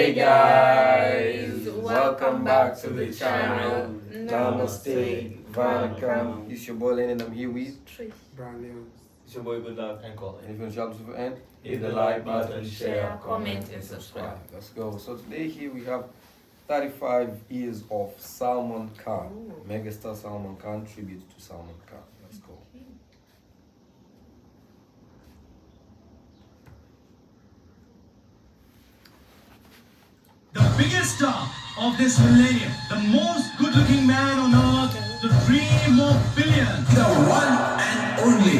Hey guys, welcome back to the channel. Namaste, Vanakkam. It's your boy Lenny and I'm here with Brown News. It's your boy Good Luck and Colin. and if you want to drop this end, Hit the like button, share, comment, and subscribe. Let's go. So today here we have 35 years of Salman Khan. Megastar Salman Khan, tribute to Salman Khan. Let's go. The biggest star of this millennium, the most good-looking man on earth, the dream of billions. The one and only,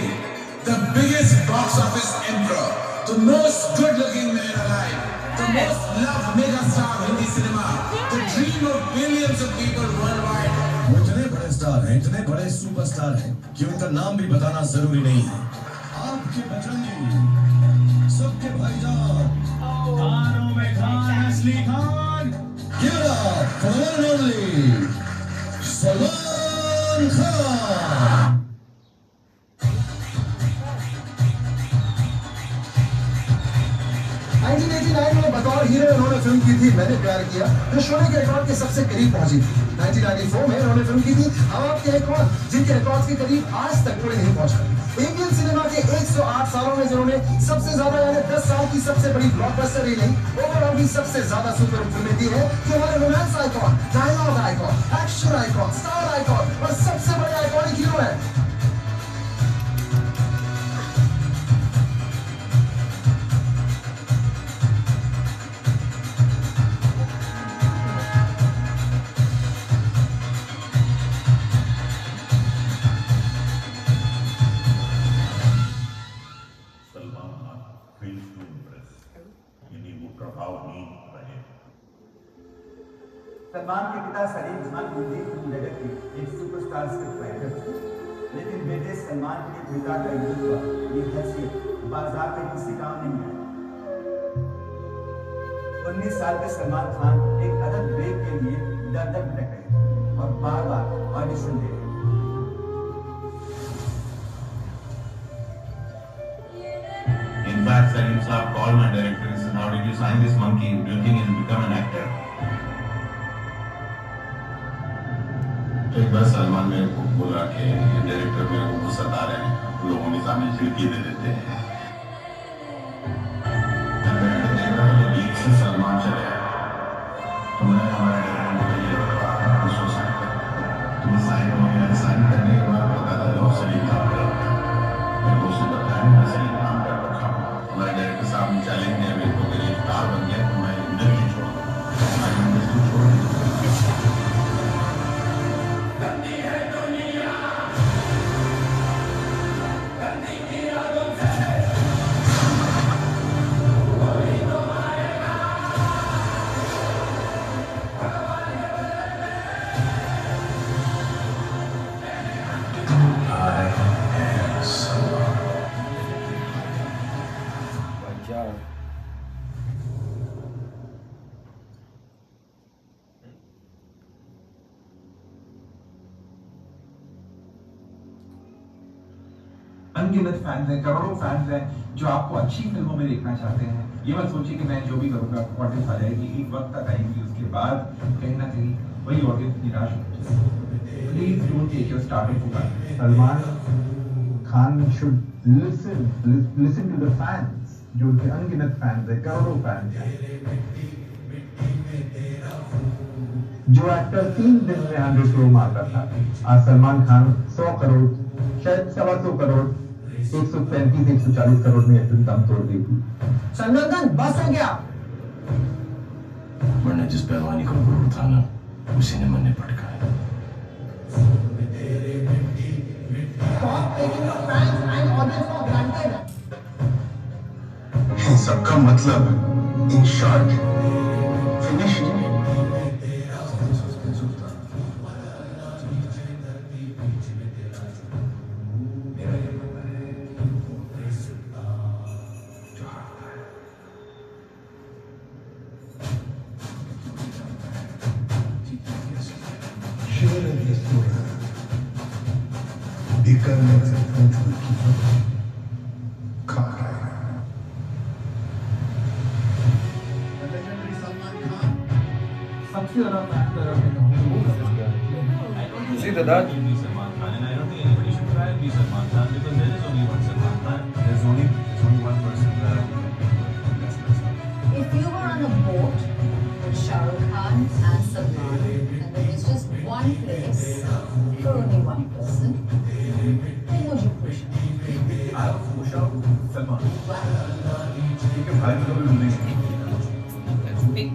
the biggest box office emperor, the most good-looking man alive, the most loved megastar of Hindi cinema, the dream of billions of people worldwide. वो इतने बड़े star हैं, इतने बड़े superstar हैं कि उनका नाम भी बताना जरूरी नहीं है। आपके बजरंगी, सबके भाईजान, खानों में खान, असली Khan. give it up for the one and only Salman Khan. 1989 में बतौर हीरो उन्होंने फिल्म की थी मैंने प्यार किया जो शोले के रिकॉर्ड के सबसे करीब पहुंची थी। 1994 में उन्होंने फिल्म की थी हम आपके हैं कौन, जिनके रिकॉर्ड्स के करीब आज तक कोई नहीं पहुंचा। इंडियन सिनेमा के 108 सालों में जिन्होंने सबसे ज्यादा यानी 10 साल की सबसे बड़ी ब्लॉकबस्टर ही नहीं ओवरऑल भी सबसे ज्यादा सुपर हिट फिल्में दी है कि हमारे romance icon, dialogue icon, action icon, star icon और सबसे बड़े आइकॉनिक हीरो है। Salman Khan fails to impress यानी वो प्रभाव नहीं रहे। सलमान के पिता सलीम खान हिंदी फिल्म जगत के एक सुपरस्टार स्क्रिप्ट राइटर थे, लेकिन बेटे सलमान के लिए पिता का युद्ध ये हैसियत बाजार में किसी काम नहीं आई। 19 साल के सलमान खान एक अदद ब्रेक के लिए दर दर भटक रहे थे और बार बार ऑडिशन दे रहे थे। In fact, Salim Saab called my director and said, "How did you sign this monkey? Do you think he'll become an actor?" एक बार सलमान मेरे को बोला कि डायरेक्टर मेरे को गुस्सा आ रहे हैं, लोगों के सामने खिड़की दे देते हैं। मैंने देखा तो बीच से सलमान चले आए, तो मैंने हमारे डायरेक्टर को ये बताया, उसको साइन कर। तो साइन हो गया, साइन करने के बाद पता चला सलीम काम कर रहा था। मेरे को उसने बताया मैं सलीम काम कर रखा हूँ। हमारे डायरेक्टर साहब ने चैलेंज दिया मेरे को कि ये स्टार बन गया तो मैं इंडस्ट्री छोड़ूंगा। मैं इंडस्ट्री छोड़ दी। Bajar. अनगिनत फैंस हैं, करोड़ों फैंस हैं जो आपको अच्छी फिल्मों में देखना चाहते हैं। ये मत सोचिए कि मैं जो भी करूंगा ऑडियंस आ जाएगी, एक वक्त तक आएगी, उसके बाद कहीं ना कहीं वही ऑडियंस निराश हो जाएगी। Please don't take your starting for granted. Salman Khan should listen to the fans, जो उनके अनगिनत फैंस हैं, करोड़ों फैंस हैं। जो एक्टर 3 दिन में 100 करोड़ मारता था, आज सलमान खान 100 करोड़, शायद 125 करोड़, 135-140 करोड़ में फिल्म दम तोड़ दी थी। सलमान खान बस हो गया। वरना जिस पहलवानी को गुरु था ना, उसी ने मन पटका है। इन सबका मतलब इन शॉर्ट फिनिश। बीकानेर से पूछो कि कहाँ है। The legendary Salman सबसे ज़्यादा फैन अगर मैं कहूँ तो वो सलमान खान है। I don't think See anybody that? can be Salman Khan, and I don't think anybody should try and be Salman Khan because there is only one Salman Khan. There's only one person that I would like to that's myself. If you were on a boat with Shah Rukh Khan and Salman, and there was just one place for only one person, who would you push out? I would push out Salman. Why? क्योंकि भाई को कभी मिलेंगे That's big.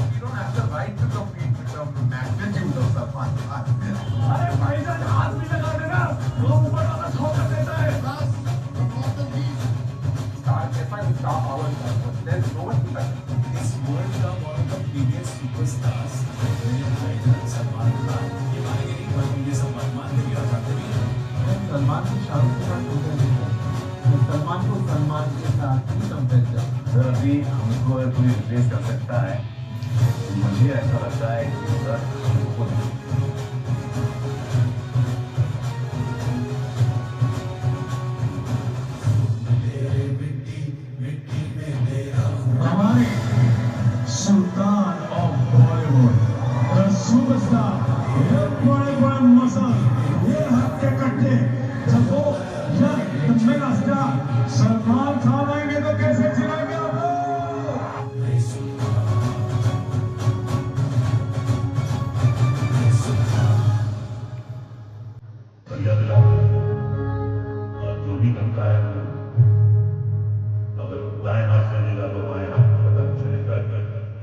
You don't have the right to compete with the magnitude of Salman Khan. अरे भाईजान हाथ भी लगा देना, वो ऊपर वाला सौ कर देता है. Star, if I would star power, there's no one to touch. इस वर्ल्ड का one of the biggest superstars Salman Khan ये मानेंगे नहीं पर मुझे सलमान मान के भी चाहते भी हैं सलमान को शाहरुख के साथ कंपेयर नहीं करता. मैं सलमान को सलमान के साथ ही कंपेयर करता. सर अभी हमको अगर कोई रिप्लेस कर सकता है तो मुझे ऐसा लगता है कि सर हमको नहीं. हमारे सुल्तान ऑफ बॉलीवुड द सुपरस्टार ये बड़े मसल ये हत्ते कट्टे जब वो the mega star Salman Khan आएंगे तो कैसे चिल्लाएंगे आप बढ़िया मिला और जो भी बनता है वो अगर दाएं हाथ से लेगा तो बाएं हाथ को पता नहीं चलेगा कि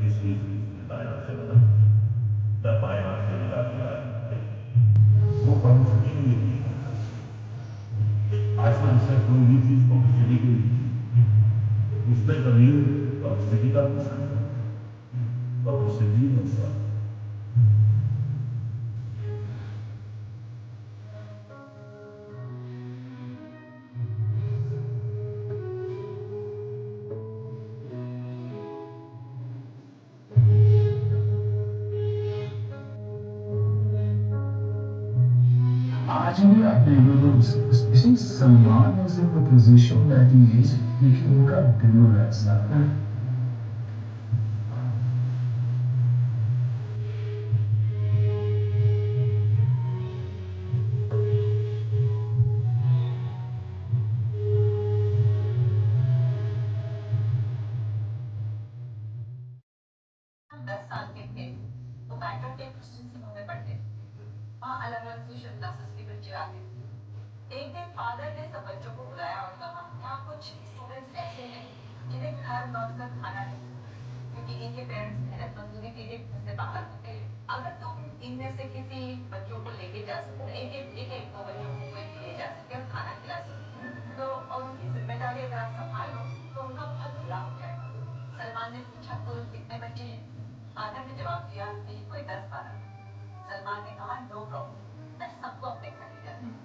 इस चीज दाएं हाथ से बना या बाएं हाथ से लेगा तो वो पब्लिसिटी के लिए नहीं है. आजकल इससे कोई भी चीज पब्लिसिटी के लिए उसमें कभी पब्लिसिटी का पब्लिसिटी नहीं होता. आज भी आप देखेंगे see Salman is in the position that he is क्योंकि उनका दिल ऐसा है. हम 10 साल के थे तो मैट्रिक के क्वेश्चन स्कूल में पढ़ते वहाँ अलग अलग ट्यूशन क्लासेस के बच्चे आते. एक दिन फादर ने सब बच्चों को बुलाया और कहा यहाँ कुछ स्टूडेंट्स ऐसे हैं जिन्हें घर लौट कर खाना नहीं क्योंकि इनके पेरेंट्स मेहनत मजदूरी के लिए घर से बाहर होते हैं. अगर तुम इनमें से किसी बच्चों को लेके जा सको एक दो बच्चों को कोई भी ले जा सके और खाना खिला सके तो और उनकी जिम्मेदारी अगर आप संभाल लो तो उनका बहुत भला हो जाएगा. सलमान ने पूछा कुल कितने बच्चे हैं. फादर ने जवाब दिया यही कोई 10-12. सलमान ने कहा नो प्रॉब्लम मैं सबको अपने घर ले जाता हूँ.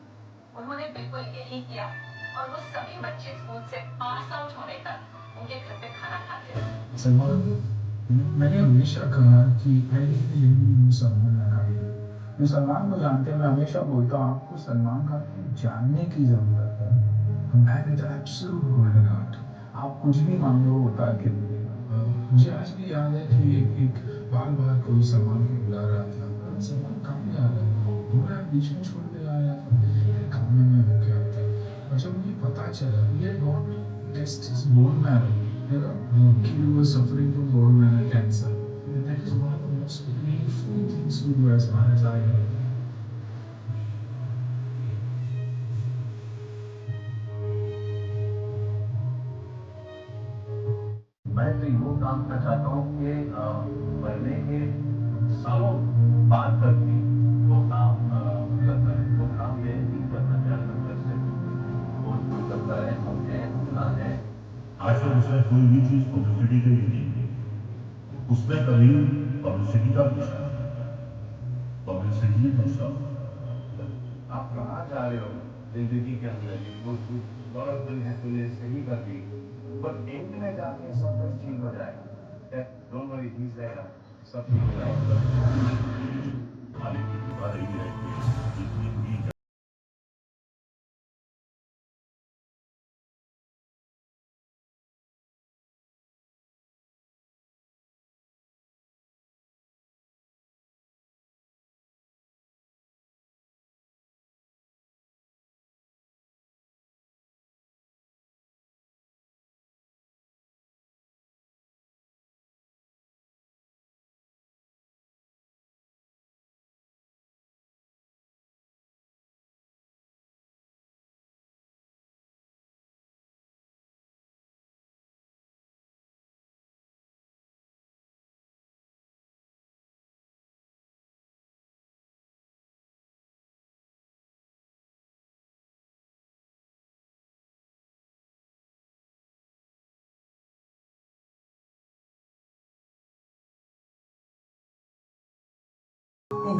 उन्होंने बिल्कुल यही किया और वो सभी बच्चे स्कूल से पास आउट होने तक उनके घर पे खाना खाते रहे. सलमान मैंने हमेशा कहा कि एनी सलमान खान जो सलमान को जानते हैं मैं हमेशा बोलता हूँ आपको सलमान खान को जानने की जरूरत है. Man with absolute golden heart. आप कुछ भी मांगे वो उतार के दे देगा. मुझे आज भी याद है कि एक बार बार कोई सलमान को बुला रहा था. सलमान काम में आ रहा था बोल रहा है बीच में छोड़ के आ रहा था काम में मैं होके आता था. और जब मुझे पता चला ये got test is bone marrow कि he was suffering from bone marrow cancer. That is one of the most painful things to do as far as I know. मैं तो वो काम करना चाहता हूँ कि मरने के सालों बाद तक भी वो काम करता है. वो काम मैं नहीं करना चाहता घर से वो जो करता है हम हैं अपना है. आजकल उसमें कोई भी चीज पब्लिसिटी के लिए नहीं उसमें कभी पब्लिसिटी का पूछा पब्लिसिटी दूसरा. आप कहाँ जा रहे हो जिंदगी के अंदर वो दौलत बनी है तूने सही कर दी पर एंड में जाके सब कुछ ठीक हो जाएगा. डोंट वरी ठीक रहेगा सब ठीक हो जाएगा. मालिक की कृपा रही है कि जितनी भी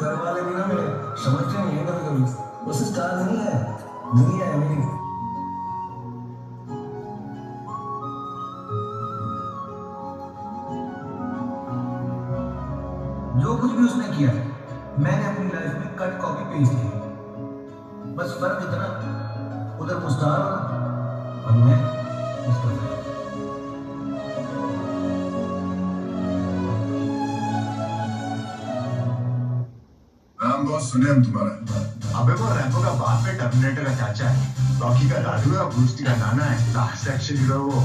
घर वाले भी ना मेरे समझते नहीं है कभी कभी। वो सिर्फ स्टार नहीं है, दुनिया है मेरी। जो कुछ भी उसने किया है मैंने अपनी लाइफ में कट कॉपी पेस्ट की। बस फर्क इतना, उधर मुस्तार और मैं मुस्तफा। नाम बहुत सुने हम तुम्हारा। अबे वो रैम्बो का बाप है, टर्मिनेटर का चाचा है, रॉकी का दादू है और ब्रूस ली का नाना है। लास्ट एक्शन हीरो वो।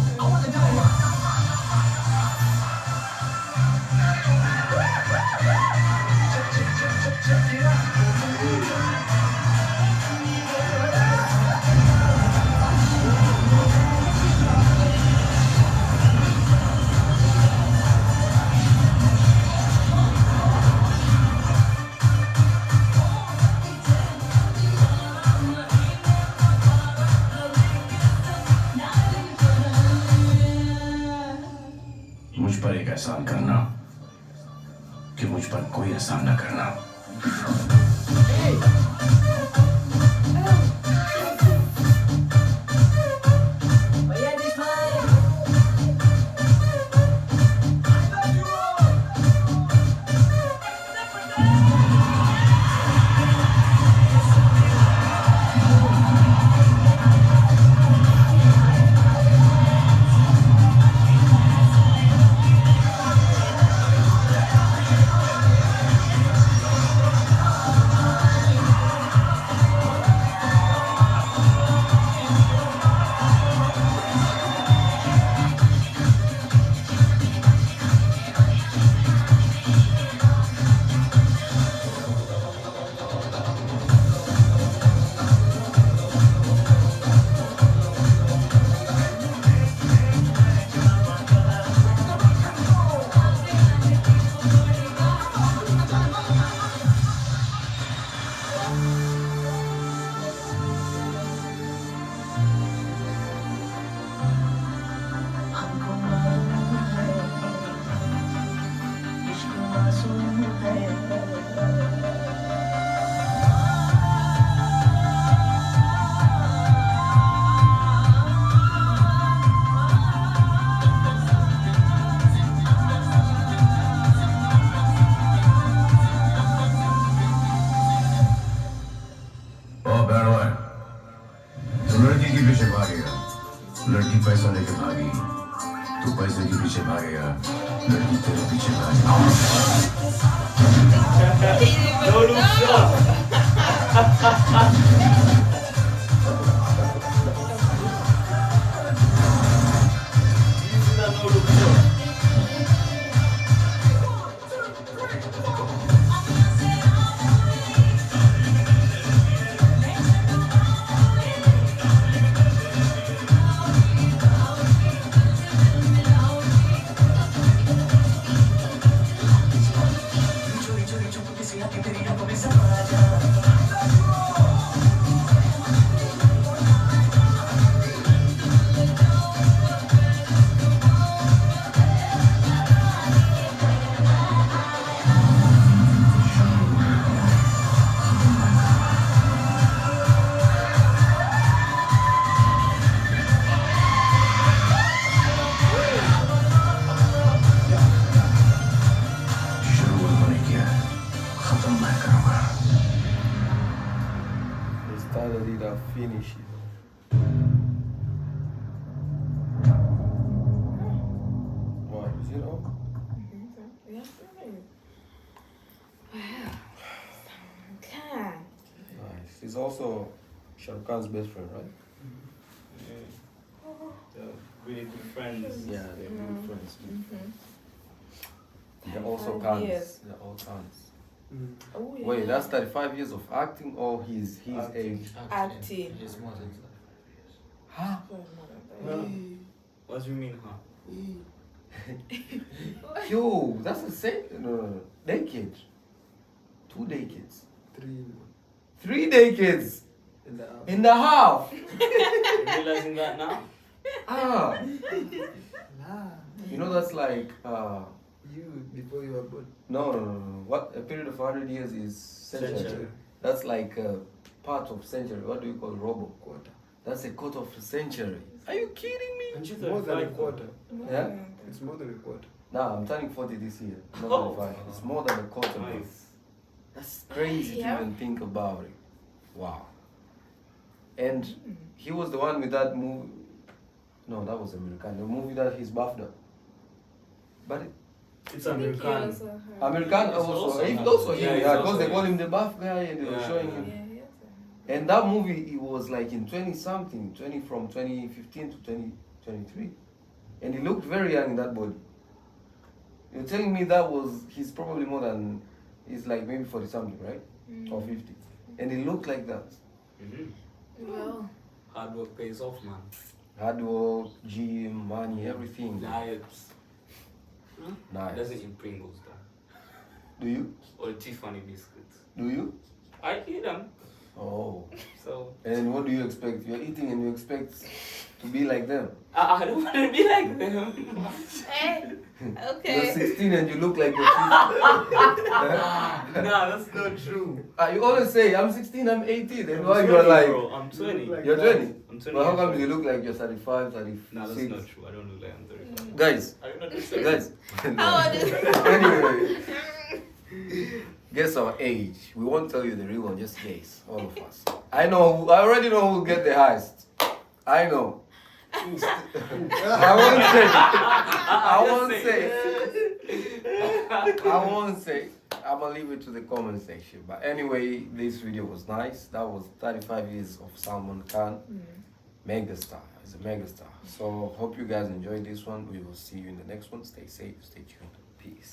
मुझ पर एक एहसान करना कि मुझ पर कोई एहसान न करना। लड़की पैसा लेके भागी, तू पैसे के पीछे भागेगा, लड़की तेरे पीछे finish it. What, is it all? Yes, wow. Okay. Nice. He's also Shah Rukh Khan's best friend, right? They're really good friends. Yeah, they're good friends. Mm-hmm. They're also 35 Khans. years. They're all Khans. Oh, yeah. Wait, that's 35 years of acting or his age? Acting. He's more than 35 years. Huh? No. What do you mean, huh? Yo, that's the same. No. Decade. 2 decades. 3 decades. In the half. You're realizing that now? Ah. You know, that's like You before you were born. No. What a period of 100 years is century. Century. That's like part of century. What do you call robo quarter? That's a quarter of a century. Are you kidding me? And you More than a 35. quarter. Yeah? It's more than a quarter. Nah, I'm turning 40 this year. Not Oh. 35. It's more than a quarter. bro. Nice. That's crazy Yeah. to even think about it. Wow. And he was the one with that movie. No, that was American. The movie that he's buffed up. But It's I think he American. also heard. American It's also. also He him. also Yeah, him. he's Yeah, because also they call him. him the buff guy and they were Yeah, showing yeah. him. Yeah, he also heard. And that movie, it was like in 20 something, 20 from 2015 to 2023. And he looked very young in that body. You're telling me that was, he's probably more than, he's like maybe 40 something, right? Or 50. And he looked like that. Well, Hard work pays off, man. Hard work, gym, money, everything. Diets. Nice. Doesn't eat Pringles though. Do you? Or Tiffany biscuits. Do you? I eat them. Oh. So And what do you expect? You're eating and you expect to be like them. I don't want to be like them. hey, You're okay. 16 and you look like you're 50. Nah, that's not true. You always say, I'm 16, I'm 18. And I'm why 20, you're like, bro. I'm 20. you're 20? I'm 20. But how years come old. you look like you're 35, 36? Nah, that's not true. I don't look like I'm 35. Guys, I don't know. guys. How old is Anyway, guess our age. We won't tell you the real one, just guess, all of us. I already know who'll get the highest. I know. I won't say. I'm gonna leave it to the comment section. But anyway, this video was nice. That was 35 years of Salman Khan. Megastar. He's a megastar. So hope you guys enjoyed this one. We will see you in the next one. Stay safe, stay tuned. Peace.